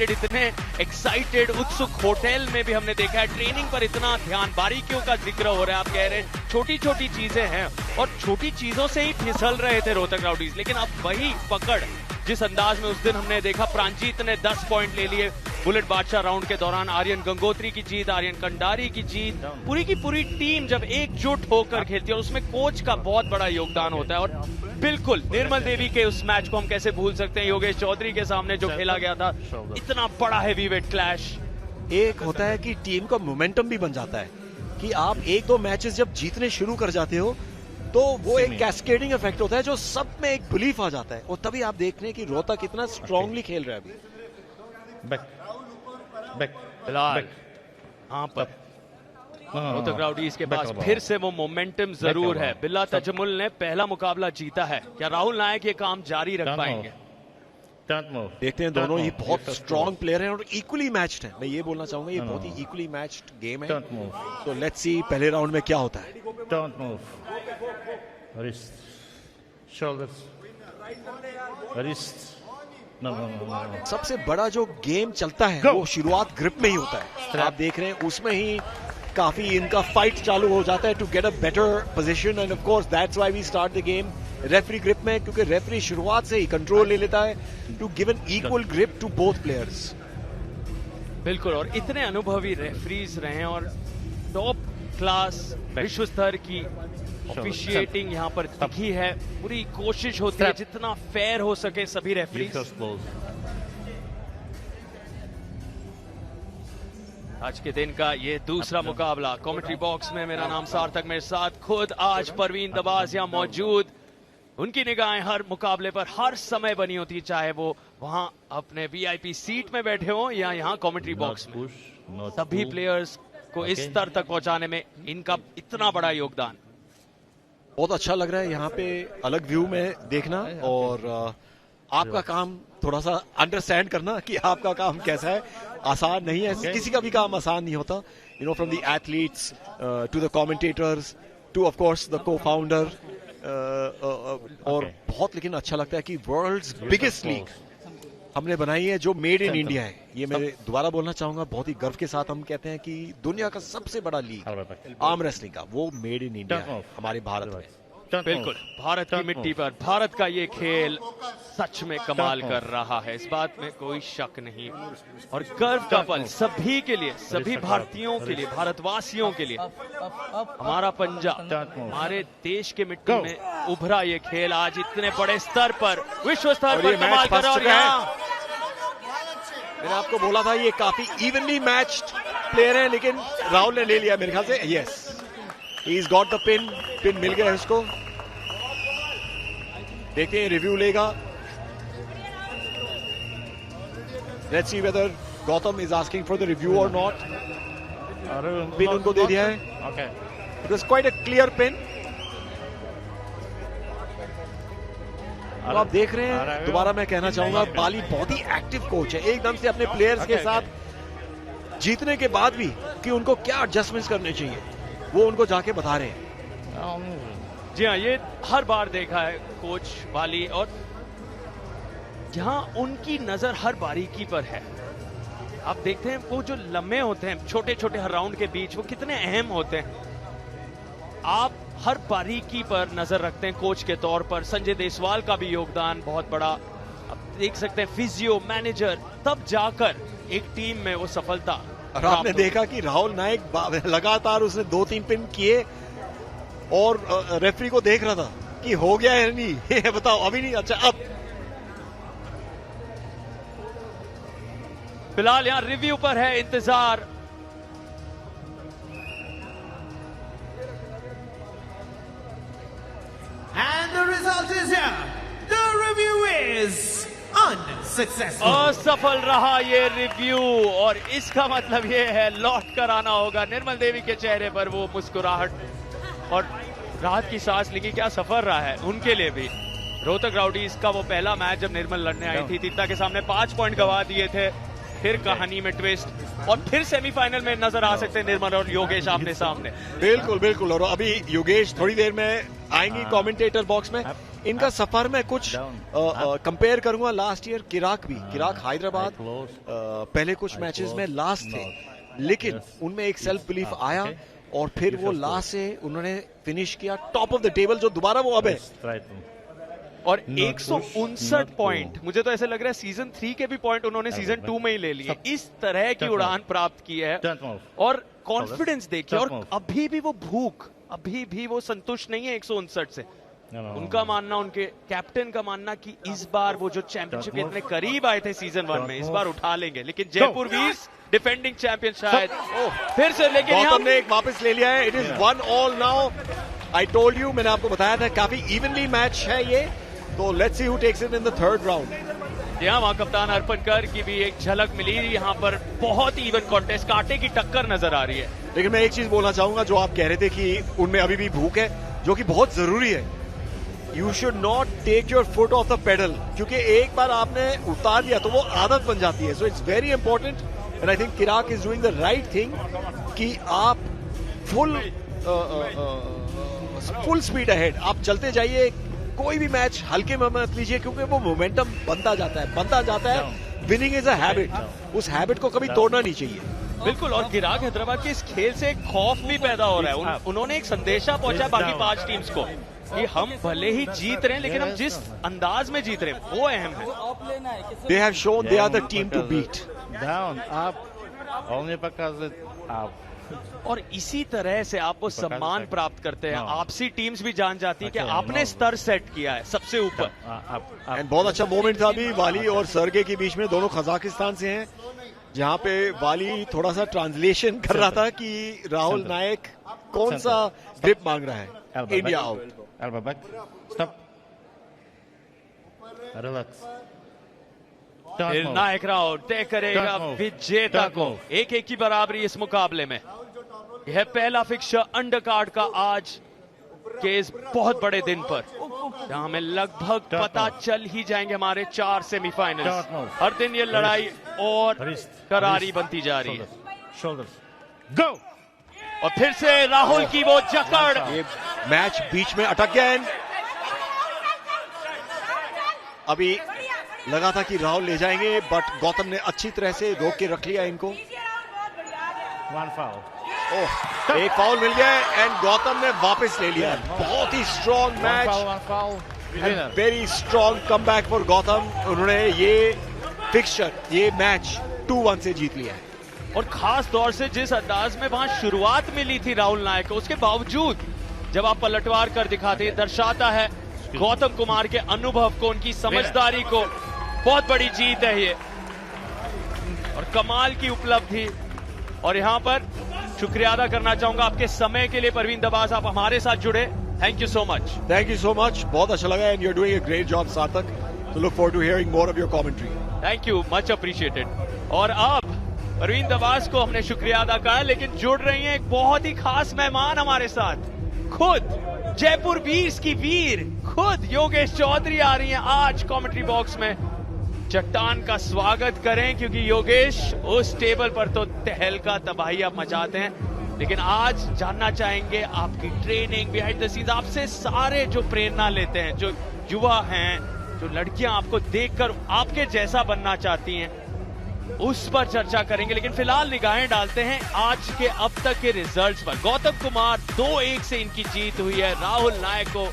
Excited, इतने excited, उत्सुक hotel में भी हमने देखा है। ट्रेनिंग पर इतना ध्यान, बारीकियों का जिक्र हो रहा है। आप कह रहे हैं छोटी छोटी चीजें हैं और छोटी चीजों से ही फिसल रहे थे रोहतक राउडीज, लेकिन अब वही पकड़ जिस अंदाज में उस दिन हमने देखा। प्रांजीत ने 10 पॉइंट ले लिए बुलेट बादशाह राउंड के दौरान। आर्यन गंगोत्री की जीत, आर्यन कंडारी की जीत, पूरी की पूरी टीम जब एकजुट होकर खेलती है और उसमें कोच का बहुत बड़ा योगदान होता है। और बिल्कुल निर्मल देवी के उस मैच को हम कैसे भूल सकते हैं, योगेश चौधरी के सामने जो खेला गया था, इतना बड़ा हेवीवेट क्लैश। एक होता है कि टीम का मोमेंटम भी बन जाता है कि आप एक दो मैचेस जब जीतने शुरू कर जाते हो तो वो एक कैस्केडिंग इफेक्ट होता है जो सब में एक बिलीफ आ जाता है, और तभी आप देख रहे हैं कि रोहतक इतना स्ट्रांगली खेल रहा है अभी। फिलहाल हाँ पर रोहतक राउडीज के पास फिर से वो मोमेंटम जरूर है। बिल्ला तजमुल ने पहला मुकाबला जीता है, क्या राहुल नायक ये काम जारी रख पाएंगे? देखते हैं, दोनों ही बहुत स्ट्रांग प्लेयर हैं और इक्वली मैच्ड हैं। मैं ये बोलना चाहूंगा ये बहुत ही इक्वली मैच्ड गेम है। तो लेट्स सी पहले राउंड में क्या होता है। Don't move. Wrist. Shoulders. Wrist. No. सबसे बड़ा जो गेम चलता है वो शुरुआत ग्रिप में ही होता है। आप देख रहे हैं उसमें ही काफी इनका फाइट चालू हो जाता है to get a better position, and of course that's why we start the game referee grip में, क्योंकि रेफरी शुरुआत से ही कंट्रोल ले लेता है to give an equal grip to both players. बिल्कुल, और इतने अनुभवी रेफरीज रहे हैं और टॉप क्लास विश्व स्तर की ऑफिशिएटिंग यहाँ पर दिखी है। पूरी कोशिश होती है जितना फेयर हो सके सभी रेफरीज। आज के दिन का ये दूसरा मुकाबला। कमेंट्री बॉक्स में मेरा नाम सार्थक, मेरे साथ खुद आज परवीन दबाज यहाँ मौजूद। उनकी निगाहें हर मुकाबले पर हर समय बनी होती, चाहे वो वहां अपने वीआईपी सीट में बैठे हो या यहाँ कमेंट्री बॉक्स में। सभी प्लेयर्स को इस स्तर तक पहुंचाने में इनका इतना बड़ा योगदान। बहुत अच्छा लग रहा है यहाँ पे अलग व्यू में देखना, और आपका काम थोड़ा सा अंडरस्टैंड करना कि आपका काम कैसा है। आसान नहीं है, किसी का भी काम आसान नहीं होता। You know, from the athletes to the commentators to of course the co founder, और बहुत लेकिन अच्छा लगता है कि वर्ल्ड्स बिगेस्ट लीग हमने बनाई है जो मेड इन इंडिया है। ये मैं दोबारा बोलना चाहूंगा, बहुत ही गर्व के साथ हम कहते हैं कि दुनिया का सबसे बड़ा लीग आर्म रेसलिंग का वो मेड इन इंडिया है हमारे भारत में। बिल्कुल, भारत की मिट्टी पर भारत का ये खेल सच में कमाल कर रहा है, इस बात में कोई शक नहीं। और गर्व का पल सभी के लिए, सभी भारतीयों के लिए, भारतवासियों के लिए। हमारा पंजाब, हमारे देश के मिट्टी में उभरा ये खेल आज इतने बड़े स्तर पर, विश्व स्तर पर कमाल कर रहा है। और यहाँ मैंने आपको बोला था ये काफी इवनली मैच्ड प्लेयर है, लेकिन राहुल ने ले लिया मेरे ख्याल से। Yes, he is got the pin मिल गया उसको। देखते हैं रिव्यू लेगा। Let's see whether Gautam is asking for the review और नॉट। पिन उनको दे दिया है। Okay. It was quite a clear pin. तो आप देख रहे हैं, दोबारा मैं कहना चाहूंगा बाली बहुत ही एक्टिव कोच है, एकदम से अपने प्लेयर्स के साथ जीतने के बाद भी कि उनको क्या एडजस्टमेंट्स करने चाहिए वो उनको जाके बता रहे हैं। जी हाँ, ये हर बार देखा है कोच बाली, और यहाँ उनकी नजर हर बारीकी पर है। आप देखते हैं वो जो लम्हे होते हैं छोटे छोटे हर राउंड के बीच, वो कितने अहम होते हैं। आप हर बारीकी पर नजर रखते हैं कोच के तौर पर। संजय देसवाल का भी योगदान बहुत बड़ा, आप देख सकते हैं फिजियो मैनेजर, तब जाकर एक टीम में वो सफलता। और आपने देखा कि राहुल नायक लगातार उसने 2-3 पिन किए और रेफरी को देख रहा था कि हो गया है नहीं, ये बताओ अभी नहीं। अच्छा, अब फिलहाल यहाँ रिव्यू पर है इंतजार। And the result is here. The review is unsuccessful. असफल रहा ये रिव्यू, और इसका मतलब ये है लौट कर आना होगा। निर्मल देवी के चेहरे पर वो मुस्कुराहट और राहत की सांस लेगी। क्या सफर रहा है उनके लिए भी। रोहतक राउडीज का वो पहला मैच जब निर्मल लड़ने आई थी, तीता के सामने 5 पॉइंट गवा दिए थे। फिर कहानी में ट्विस्ट, और फिर सेमीफाइनल में नजर आ सकते हैं निर्मल और योगेश आमने सामने। बिल्कुल बिल्कुल, और अभी योगेश थोड़ी देर में आएंगी कमेंटेटर बॉक्स में। इनका सफर में कुछ कंपेयर करूंगा लास्ट ईयर किराक हैदराबाद पहले कुछ मैचेस में लास्ट थे, लेकिन उनमें एक सेल्फ बिलीफ आया और फिर वो लास्ट से उन्होंने फिनिश किया टॉप ऑफ द टेबल, जो दोबारा वो अब है। और 159 पॉइंट, मुझे तो ऐसे लग रहा है सीजन 3 के भी पॉइंट उन्होंने सीजन 2 में ही ले लिए। इस तरह की उड़ान प्राप्त की है और कॉन्फिडेंस देखिए, और अभी भी वो भूख, अभी भी वो संतुष्ट नहीं है 159 से। उनका मानना, उनके कैप्टन का मानना कि इस बार वो जो चैंपियनशिप इतने करीब आए थे सीजन 1 में, इस बार उठा लेंगे। लेकिन जयपुर वीर्स डिफेंडिंग चैंपियन शायद फिर से, लेकिन गौतम ने एक वापस ले लिया है। It is 1-1 now. I told you, मैंने आपको बताया था काफी इवनली मैच है ये, तो let's see who takes it in the third round. यहाँ वहां कप्तान अर्पण कर की भी एक झलक मिली। यहाँ पर बहुत इवन कॉन्टेस्ट, कांटे की टक्कर नजर आ रही है। लेकिन मैं एक चीज बोलना चाहूंगा, जो आप कह रहे थे कि उनमें अभी भी भूख है, जो कि बहुत जरूरी है। You should not take your foot off the pedal, क्योंकि एक बार आपने उतार दिया तो वो आदत बन जाती है। So it's very important and I think Kirak is doing the right thing कि आप फुल स्पीड अहेड, आप चलते जाइए, कोई भी मैच हल्के में मत लीजिए, क्योंकि वो मोमेंटम बनता जाता है। विनिंग इज अ हैबिट, उस हैबिट को कभी तोड़ना नहीं चाहिए। बिल्कुल, और किराक हैदराबाद के इस खेल से एक खौफ भी पैदा हो रहा है। उन्होंने एक संदेशा पहुंचा बाकी 5 टीम्स को कि हम भले ही जीत रहे हैं, लेकिन हम जिस अंदाज में जीत रहे हैं वो अहम है। They have shown they are the team to beat. Down, up, only показывает up. और इसी तरह से आप वो सम्मान प्राप्त करते हैं। आपसी टीम्स भी जान जाती है कि आपने स्तर सेट किया है सबसे ऊपर। एंड बहुत अच्छा मोमेंट था अभी वाली और सरगे के बीच में, दोनों कजाकिस्तान से हैं, जहां पे वाली थोड़ा सा ट्रांसलेशन कर रहा था कि राहुल नायक कौन सा ग्रिप मांग रहा है। India out. Elbow back. Stop. Relax. फिर नायक राउट तय करेगा विजेता को। 1-1 की बराबरी इस मुकाबले में। यह पहला फिक्सचर अंडर कार्ड का आज के इस बहुत बड़े दिन पर, जहां हमें लगभग पता चल ही जाएंगे हमारे 4 सेमीफाइनल्स। हर दिन ये लड़ाई और करारी बनती जा रही है। Shoulders. Go. और फिर से राहुल की वो जकड़, ये मैच बीच में अटक गया। अभी लगा था कि राहुल ले जाएंगे, बट गौतम ने अच्छी तरह से रोक के रख लिया इनको। One foul. ओह, एक फाउल मिल गया एंड गौतम ने वापस ले लिया। बहुत ही strong match, One foul. Winner. Very strong comeback for Gautam. उन्होंने ये फिक्सचर, ये मैच 2-1 से जीत लिया है। और खास तौर से जिस अंदाज में वहां शुरुआत मिली थी राहुल नायक को, उसके बावजूद जब आप पलटवार कर दिखाते हैं, दर्शाता है गौतम कुमार के अनुभव को, उनकी समझदारी को। बहुत बड़ी जीत है ये और कमाल की उपलब्धि। और यहां पर शुक्रिया अदा करना चाहूंगा आपके समय के लिए परवीन दबास, आप हमारे साथ जुड़े, thank you so much. Thank you so much, बहुत अच्छा लगा and you are doing a great job Sarthak. So look forward to hearing more of your commentary. Thank you, much appreciated. और अब परवीन दबास को हमने शुक्रिया अदा कहा, लेकिन जुड़ रही हैं एक बहुत ही खास मेहमान हमारे साथ। खुद जयपुर वीर्स की वीर, खुद योगेश चौधरी आ रही हैं आज कमेंट्री बॉक्स में। चट्टान का स्वागत करें, क्योंकि योगेश उस टेबल पर तो तहलका तबाही आप मचाते हैं, लेकिन आज जानना चाहेंगे आपकी ट्रेनिंग, बिहाइंड द सीन्स, आपसे सारे जो प्रेरणा लेते हैं, जो युवा हैं, जो लड़कियां आपको देखकर आपके जैसा बनना चाहती हैं, उस पर चर्चा करेंगे। लेकिन फिलहाल निगाहें डालते हैं आज के अब तक के रिजल्ट्स पर। गौतम कुमार 2-1 से इनकी जीत हुई है राहुल नायक को